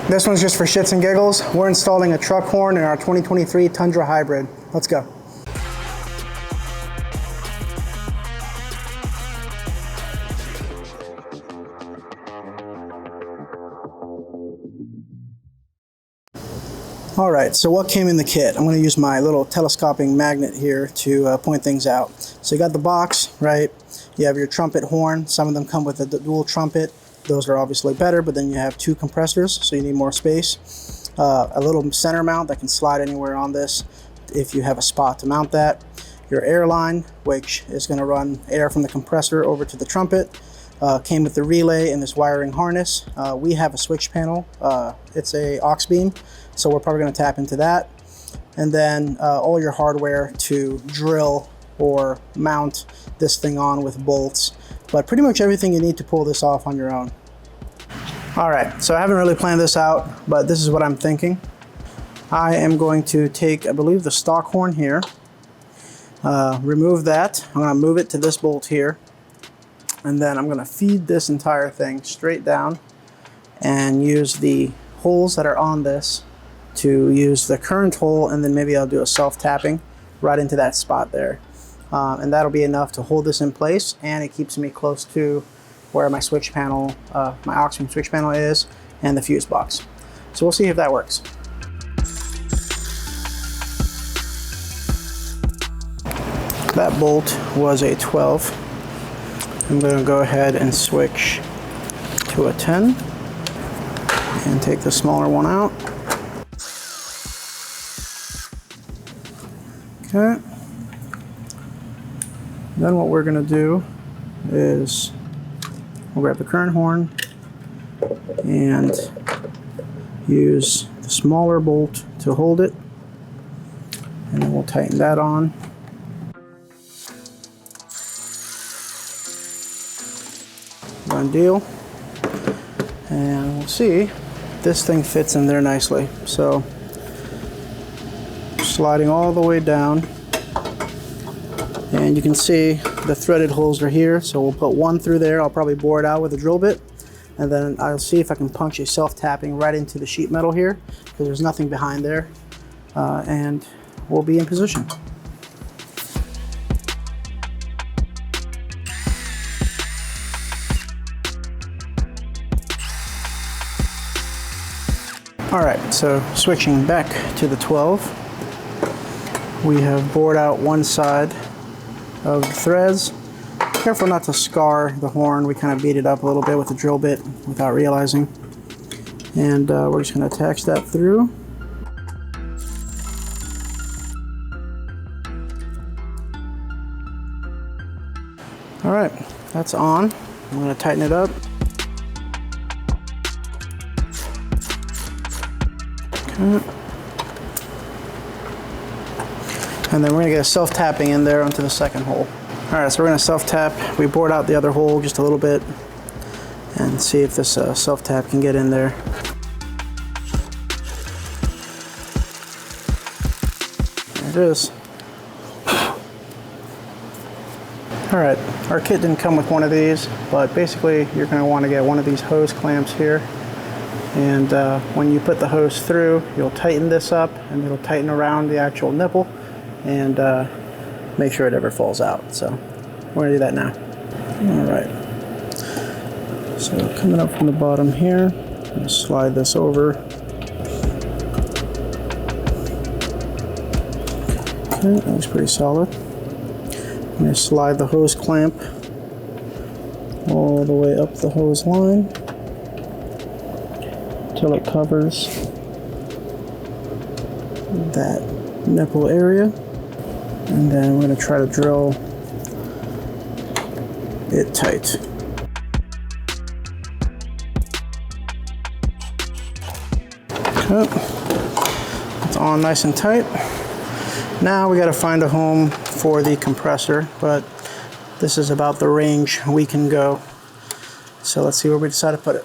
This one's just for shits and giggles. We're installing a truck horn in our 2023 Tundra Hybrid. Let's go. All right, so what came in the kit? I'm going to use my little telescoping magnet here to point things out. So you got the box, right? You have your trumpet horn. Some of them come with a dual trumpet. Those are obviously better, but then you have 2 compressors, so you need more space. A little center mount that can slide anywhere on this if you have a spot to mount that. Your air line, which is going to run air from the compressor over to the trumpet. Came with the relay and this wiring harness. We have a switch panel. It's a aux beam, so we're probably going to tap into that. And then all your hardware to drill or mount this thing on with bolts. But pretty much everything you need to pull this off on your own. All right, so I haven't really planned this out, but this is what I'm thinking. I am going to take, I believe, the stock horn here. Remove that. I'm going to move it to this bolt here. And then I'm going to feed this entire thing straight down and use the holes that are on this to use the current hole, and then maybe I'll do a self-tapping right into that spot there. And that'll be enough to hold this in place, and it keeps me close to where my switch panel, my aux beam switch panel is, and the fuse box. So we'll see if that works. That bolt was a 12. I'm going to go ahead and switch to a 10 and take the smaller one out. Okay. Then what we're going to do is we'll grab the current horn and use the smaller bolt to hold it, and then we'll tighten that on. Done deal. And we'll see, this thing fits in there nicely. So sliding all the way down, and you can see the threaded holes are here, so we'll put one through there. I'll probably bore it out with a drill bit, and then I'll see if I can punch a self-tapping right into the sheet metal here, because there's nothing behind there, and we'll be in position. All right, so switching back to the 12, we have bored out one side of the threads. Careful not to scar the horn. We kind of beat it up a little bit with a drill bit without realizing. And we're just going to attach that through. All right, that's on. I'm going to tighten it up. And then we're going to get a self-tapping in there onto the second hole. Alright, so we're going to self-tap. We bored out the other hole just a little bit and see if this self-tap can get in there. There it is. Alright, our kit didn't come with one of these, but basically you're going to want to get one of these hose clamps here. And when you put the hose through, you'll tighten this up, and it'll tighten around the actual nipple and make sure it never falls out. So we're going to do that now. All right. So coming up from the bottom here, I'm going to slide this over. Okay, that looks pretty solid. I'm going to slide the hose clamp all the way up the hose line until it covers that nipple area, and then we're going to try to drill it tight. Okay. It's on nice and tight. Now we got to find a home for the compressor, but this is about the range we can go. So let's see where we decide to put it.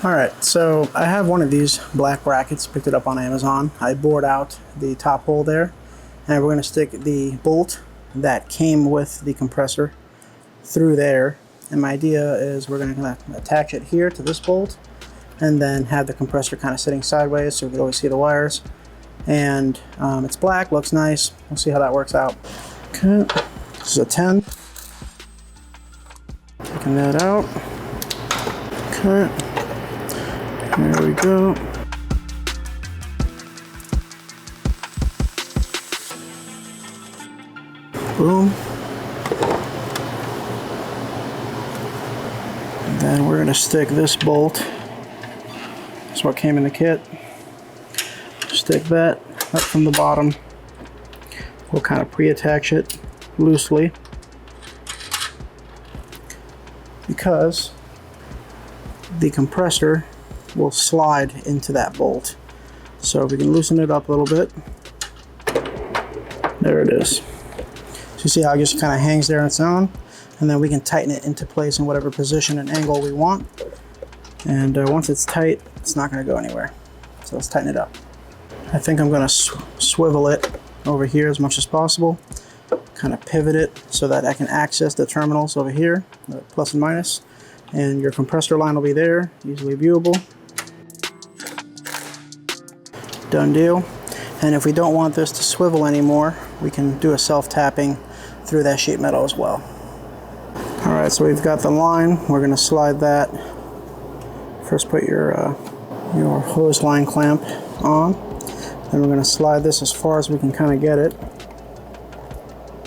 Alright, so I have one of these black brackets, picked it up on Amazon. I bored out the top hole there, and we're going to stick the bolt that came with the compressor through there. And my idea is we're going to attach it here to this bolt, and then have the compressor kind of sitting sideways so we can always see the wires. And it's black, looks nice. We'll see how that works out. Okay, this is a 10. Taking that out. Okay, there we go. Boom. And then we're going to stick this bolt. That's what came in the kit. Stick that up from the bottom. We'll kind of pre-attach it loosely because the compressor will slide into that bolt. So we can loosen it up a little bit. There it is. So you see how it just kind of hangs there on its own, and then we can tighten it into place in whatever position and angle we want. And once it's tight, it's not going to go anywhere. So let's tighten it up. I think I'm going to swivel it over here as much as possible, kind of pivot it so that I can access the terminals over here, the plus and minus, and your compressor line will be there, easily viewable. Done deal. And if we don't want this to swivel anymore, we can do a self-tapping through that sheet metal as well. Alright, so we've got the line. We're going to slide that. First put your hose line clamp on. Then we're going to slide this as far as we can kind of get it.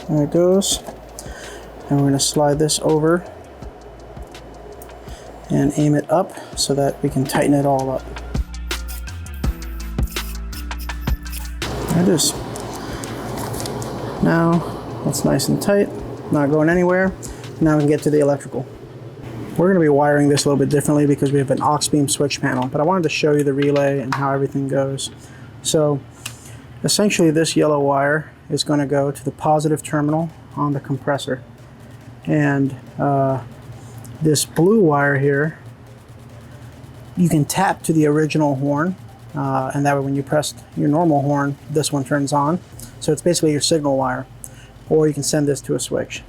There it goes. And we're going to slide this over and aim it up so that we can tighten it all up. There it is. Now that's nice and tight, not going anywhere. Now we can get to the electrical. We're going to be wiring this a little bit differently because we have an aux beam switch panel, but I wanted to show you the relay and how everything goes. So essentially this yellow wire is going to go to the positive terminal on the compressor, and this blue wire here, you can tap to the original horn, and that way when you press your normal horn, this one turns on. So it's basically your signal wire, or you can send this to a switch.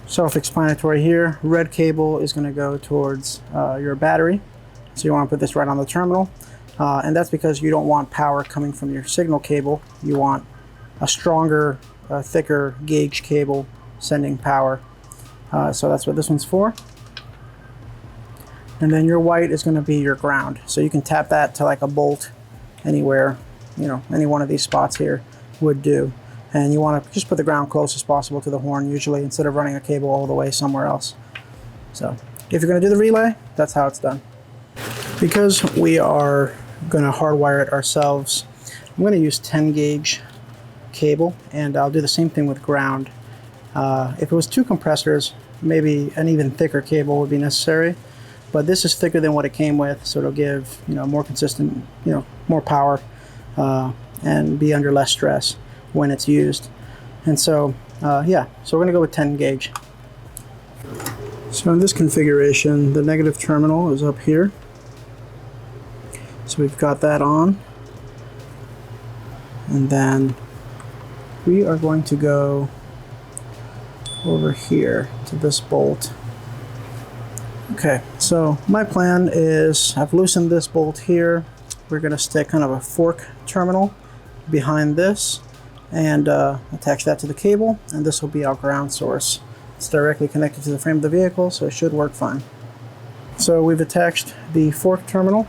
Self-explanatory here. Red cable is going to go towards your battery, so you want to put this right on the terminal, and that's because you don't want power coming from your signal cable. You want a stronger, thicker gauge cable sending power, so that's what this one's for. And then your white is going to be your ground, so you can tap that to like a bolt anywhere, you know, any one of these spots here would do. And you want to just put the ground close as possible to the horn usually, instead of running a cable all the way somewhere else. So if you're going to do the relay, that's how it's done. Because we are going to hardwire it ourselves, I'm going to use 10 gauge cable, and I'll do the same thing with ground. If it was 2 compressors, maybe an even thicker cable would be necessary, but this is thicker than what it came with, so it'll give, you know, more consistent, you know, more power, and be under less stress when it's used. And so yeah, so we're going to go with 10 gauge. So in this configuration, the negative terminal is up here, so we've got that on, and then we are going to go over here to this bolt. Okay, so my plan is I've loosened this bolt here. We're going to stick kind of a fork terminal behind this and attach that to the cable, and this will be our ground source. It's directly connected to the frame of the vehicle, so it should work fine. So we've attached the fork terminal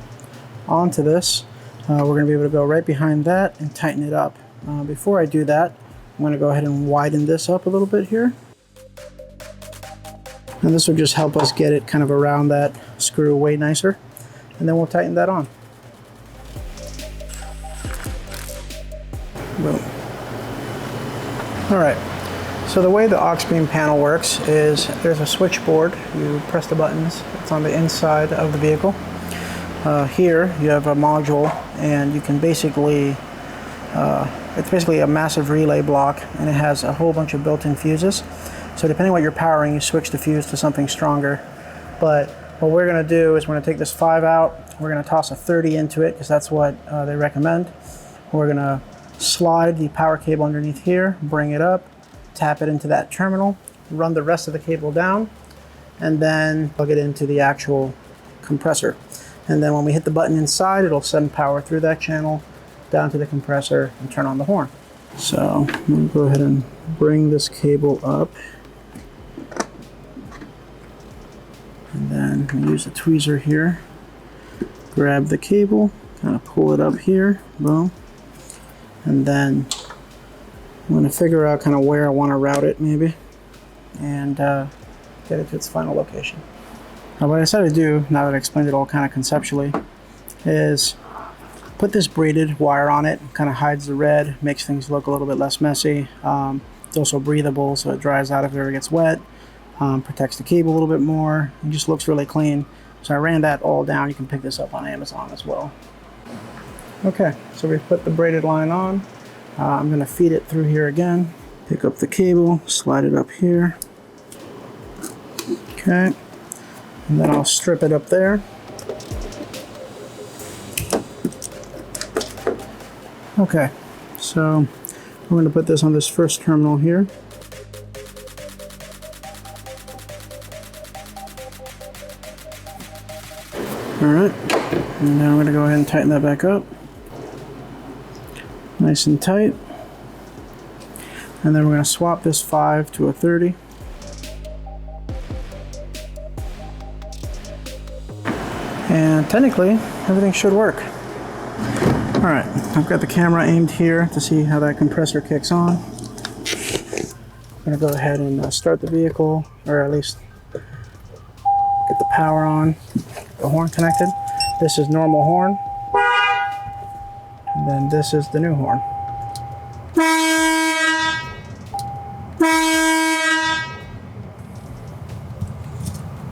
onto this. We're going to be able to go right behind that and tighten it up. Before I do that, I'm going to go ahead and widen this up a little bit here. And this will just help us get it kind of around that screw way nicer. And then we'll tighten that on. Boom. Alright, so the way the aux beam panel works is there's a switchboard. You press the buttons. It's on the inside of the vehicle. Here you have a module, and you can basically, it's basically a massive relay block, and it has a whole bunch of built-in fuses. So depending on what you're powering, you switch the fuse to something stronger. But what we're going to do is we're going to take this 5 out, we're going to toss a 30 into it, because that's what they recommend. We're going to slide the power cable underneath here, bring it up, tap it into that terminal, run the rest of the cable down, and then plug it into the actual compressor. And then when we hit the button inside, it'll send power through that channel down to the compressor and turn on the horn. So I'm going to go ahead and bring this cable up. And then we use a tweezer here. Grab the cable, kind of pull it up here, boom. And then I'm going to figure out kind of where I want to route it maybe, and get it to its final location. Now what I decided to do, now that I explained it all kind of conceptually, is put this braided wire on it. Kind of hides the red, makes things look a little bit less messy. It's also breathable, so it dries out if it ever gets wet. Protects the cable a little bit more. It just looks really clean. So I ran that all down. You can pick this up on Amazon as well. Okay, so we put the braided line on. I'm going to feed it through here again. Pick up the cable, slide it up here. Okay, and then I'll strip it up there. Okay, so I'm going to put this on this first terminal here. Alright, and now I'm going to go ahead and tighten that back up. Nice and tight. And then we're going to swap this 5 to a 30. And technically, everything should work. Alright, I've got the camera aimed here to see how that compressor kicks on. I'm going to go ahead and start the vehicle, or at least get the power on, the horn connected. This is normal horn. And then this is the new horn.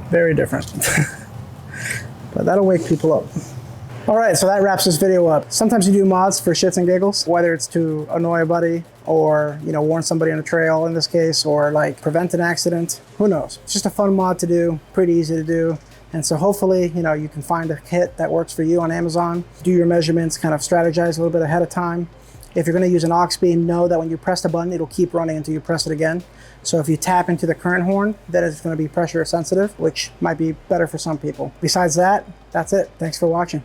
Very different. But that'll wake people up. Alright, so that wraps this video up. Sometimes you do mods for shits and giggles, whether it's to annoy a buddy or, you know, warn somebody on a trail in this case, or like prevent an accident. Who knows? It's just a fun mod to do, pretty easy to do. And so hopefully, you know, you can find a kit that works for you on Amazon. Do your measurements, kind of strategize a little bit ahead of time. If you're going to use an aux beam, know that when you press the button, it'll keep running until you press it again. So if you tap into the current horn, then it's going to be pressure sensitive, which might be better for some people. Besides that, that's it. Thanks for watching.